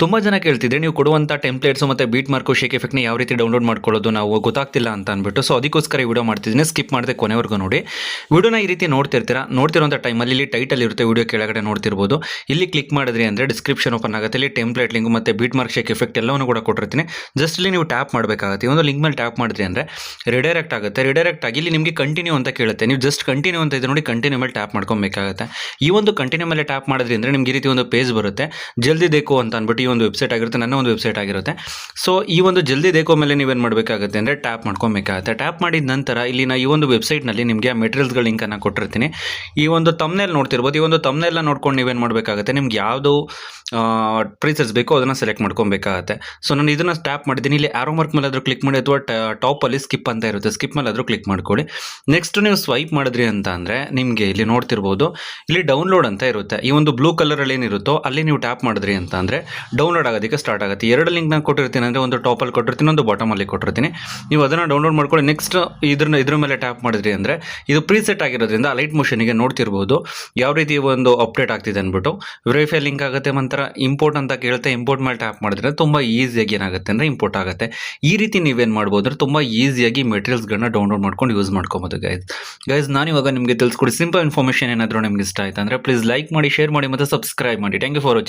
ತುಂಬ ಜನ ಕೇಳ್ತಿದ್ರೆ ನೀವು ಕೊಡುವಂಥ ಟೆಂಪ್ಲೇಟ್ಸು ಮತ್ತು ಬೀಟ್ ಮಾರ್ಕು ಶೇಕ್ ಎಫೆಕ್ಟ್ನ ಯಾವ ರೀತಿ ಡೌನ್ಲೋಡ್ ಮಾಡ್ಕೊಳ್ಳೋದು ನಾವು ಗೊತ್ತಾಗ್ತಿಲ್ಲ ಅಂತ ಅಂದ್ಬಿಟ್ಟು. ಸೊ ಅದಕ್ಕೋಸ್ಕರ ಈ ವಿಡಿಯೋ ಮಾಡ್ತಿದ್ದೀನಿ, ಸ್ಕಿಪ್ ಮಾಡದೆ ಕೊನೆವರೆಗೂ ನೋಡಿ. ವಿಡಿಯೋನ ಈ ರೀತಿ ನೋಡ್ತಿರೋಂಥ ಟೈಮಲ್ಲಿ ಇಲ್ಲಿ ಟೈಟಲ್ ಇರುತ್ತೆ, ವಿಡಿಯೋ ಕೆಳಗಡೆ ನೋಡ್ತಿರ್ಬೋದು. ಇಲ್ಲಿ ಕ್ಲಿಕ್ ಮಾಡಿದ್ರಿ ಅಂದರೆ ಡಿಸ್ಕ್ರಿಪ್ಷನ್ ಓಪನ್ ಆಗುತ್ತೆ. ಇಲ್ಲಿ ಟೆಂಪ್ಲೇಟ್ ಲಿಂಕ್ ಮತ್ತು ಬೀಟ್ ಮಾರ್ಕ್ ಶೇಕ್ ಎಫೆಕ್ಟ್ ಎಲ್ಲವನ್ನೂ ಕೂಡ ಕೊಟ್ಟಿರ್ತೀನಿ. ಜಸ್ಟ್ ಇಲ್ಲಿ ನೀವು ಟ್ಯಾಪ್ ಮಾಡಬೇಕಾಗುತ್ತೆ. ಈ ಒಂದು ಲಿಂಕ್ ಮೇಲೆ ಟ್ಯಾಪ್ ಮಾಡಿದ್ರಿ ಅಂದರೆ ರಿಡೈರೆಕ್ಟ್ ಆಗುತ್ತೆ. ರಿಡೈರೆಕ್ಟ್ ಆಗಿ ಇಲ್ಲಿ ನಿಮಗೆ ಕಂಟಿನ್ಯೂ ಅಂತ ಕೇಳುತ್ತೆ. ನೀವು ಜಸ್ಟ್ ಕಂಟಿನ್ಯೂ ಅಂತ ಇದೆ ನೋಡಿ, ಕಂಟಿನ್ಯೂ ಮೇಲೆ ಟ್ಯಾಪ್ ಮಾಡ್ಕೊಬೇಕಾಗುತ್ತೆ. ಈ ಒಂದು ಕಂಟಿನ್ಯೂ ಮೇಲೆ ಟ್ಯಾಪ್ ಮಾಡಿದ್ರಿ ಅಂದರೆ ನಿಮಗೆ ಈ ರೀತಿ ಒಂದು ಪೇಜ್ ಬರುತ್ತೆ. ಜಲ್ದಿ ದೇಕೋ ಅಂತ ಅಂದ್ಬಿಟ್ಟು ಈ ಒಂದು ವೆಬ್ಸೈಟ್ ಆಗಿರುತ್ತೆ, ನನ್ನ ಒಂದು ವೆಬ್ಸೈಟ್ ಆಗಿರುತ್ತೆ. ಸೊ ಈ ಒಂದು ಜಲ್ದಿ ದೇಕೋ ಮೇಲೆ ನೀವೇನು ಮಾಡಬೇಕಾಗುತ್ತೆ ಅಂದರೆ ಟ್ಯಾಪ್ ಮಾಡ್ಕೊಬೇಕಾಗುತ್ತೆ. ಟ್ಯಾಪ್ ಮಾಡಿದ ನಂತರ ಇಲ್ಲಿ ಈ ಒಂದು ವೆಬ್ಸೈಟ್ನಲ್ಲಿ ನಿಮಗೆ ಆ ಮೆಟೀರಿಯಲ್ಸ್ಗಳ ಲಿಂಕನ್ನು ಕೊಟ್ಟಿರ್ತೀನಿ. ಈ ಒಂದು ತಮ್ನೇಲ್ ನೋಡ್ತಿರ್ಬೋದು. ಈ ಒಂದು ತಮ್ನೇಲ್ನ ನೋಡ್ಕೊಂಡು ನೀವೇನು ಮಾಡಬೇಕಾಗುತ್ತೆ, ನಿಮ್ಗೆ ಯಾವುದು ಪ್ರೀಸೆಟ್ಸ್ ಬೇಕೋ ಅದನ್ನು ಸೆಲೆಕ್ಟ್ ಮಾಡ್ಕೊಬೇಕಾಗುತ್ತೆ. ಸೊ ನಾನು ಇದನ್ನು ಟ್ಯಾಪ್ ಮಾಡಿದ್ದೀನಿ. ಇಲ್ಲಿ ಆರೋ ಮಾರ್ಕ್ ಮೇಲೆ ಆದರೂ ಕ್ಲಿಕ್ ಮಾಡಿ ಅಥವಾ ಟಾಪಲ್ಲಿ ಸ್ಕಿಪ್ ಅಂತ ಇರುತ್ತೆ, ಸ್ಕಿಪ್ ಮೇಲೆ ಆದರೂ ಕ್ಲಿಕ್ ಮಾಡ್ಕೊಳ್ಳಿ. ನೆಕ್ಸ್ಟ್ ನೀವು ಸ್ವೈಪ್ ಮಾಡಿದ್ರಿ ಅಂತ ಅಂದರೆ ನಿಮಗೆ ಇಲ್ಲಿ ನೋಡ್ತಿರ್ಬೋದು, ಇಲ್ಲಿ ಡೌನ್ಲೋಡ್ ಅಂತ ಇರುತ್ತೆ. ಈ ಒಂದು ಬ್ಲೂ ಕಲರಲ್ಲಿ ಏನಿರುತ್ತೋ ಅಲ್ಲಿ ನೀವು ಟ್ಯಾಪ್ ಮಾಡಿದ್ರಿ ಅಂತ ಅಂದರೆ ಡೌನ್ಲೋಡ್ ಆಗೋದಕ್ಕೆ ಸ್ಟಾರ್ಟ್ ಆಗುತ್ತೆ. ಎರಡು ಲಿಂಕ್ ನಾನು ಕೊಟ್ಟಿರ್ತೀನಿ, ಅಂದರೆ ಒಂದು ಟಾಪಲ್ಲಿ ಕೊಟ್ಟಿರ್ತೀನಿ, ಒಂದು ಬಾಟಮಲ್ಲಿ ಕೊಟ್ಟಿರ್ತೀನಿ. ನೀವು ಅದನ್ನು ಡೌನ್ಲೋಡ್ ಮಾಡ್ಕೊಳ್ಳಿ. ನೆಕ್ಸ್ಟ್ ಇದ್ರ ಮೇಲೆ ಟ್ಯಾಪ್ ಮಾಡಿದ್ರಿ ಅಂದರೆ ಇದು ಪ್ರೀಸೆಟ್ ಆಗಿರೋದ್ರಿಂದ ಲೈಟ್ ಮೋಷನಿಗೆ ನೋಡ್ತಿರ್ಬೋದು ಯಾವ ರೀತಿ ಒಂದು ಅಪ್ಡೇಟ್ ಆಗ್ತಿದೆ ಅಂದ್ಬಿಟ್ಟು. ವೆರಿಫೈ ಲಿಂಕ್ ಆಗುತ್ತೆ, ನಂತರ ಇಂಪೋರ್ಟ್ ಅಂತ ಕೇಳುತ್ತೆ. ಇಂಪೋರ್ಟ್ ಮೇಲೆ ಟ್ಯಾಪ್ ಮಾಡಿದ್ರೆ ತುಂಬ ಈಸಿಯಾಗಿ ಏನಾಗುತ್ತೆ ಅಂದರೆ ಇಂಪೋರ್ಟ್ ಆಗುತ್ತೆ. ಈ ರೀತಿ ನೀವೇನು ಮಾಡ್ಬೋದು ಅಂದರೆ ತುಂಬ ಈಸಿಯಾಗಿ ಮೆಟೀರಿಯಲ್ಸ್ಗಳನ್ನ ಡೌನ್ಲೋಡ್ ಮಾಡ್ಕೊಂಡು ಯೂಸ್ ಮಾಡ್ಕೊಬೋದು. ಗೈಸ್ ನಾನು ಇವಾಗ ನಿಮಗೆ ತಿಳಿಸ್ಕೊಡಿ ಸಿಂಪಲ್ ಇನ್ಫಾರ್ಮೇಷನ್. ಏನಾದರೂ ನಿಮ್ಗೆ ಇಷ್ಟ ಆಯ್ತು ಅಂದರೆ ಪ್ಲೀಸ್ ಲೈಕ್ ಮಾಡಿ, ಶೇರ್ ಮಾಡಿ ಮತ್ತು ಸಬ್ಸ್ಕ್ರೈಬ್ ಮಾಡಿ. Thank you for watching.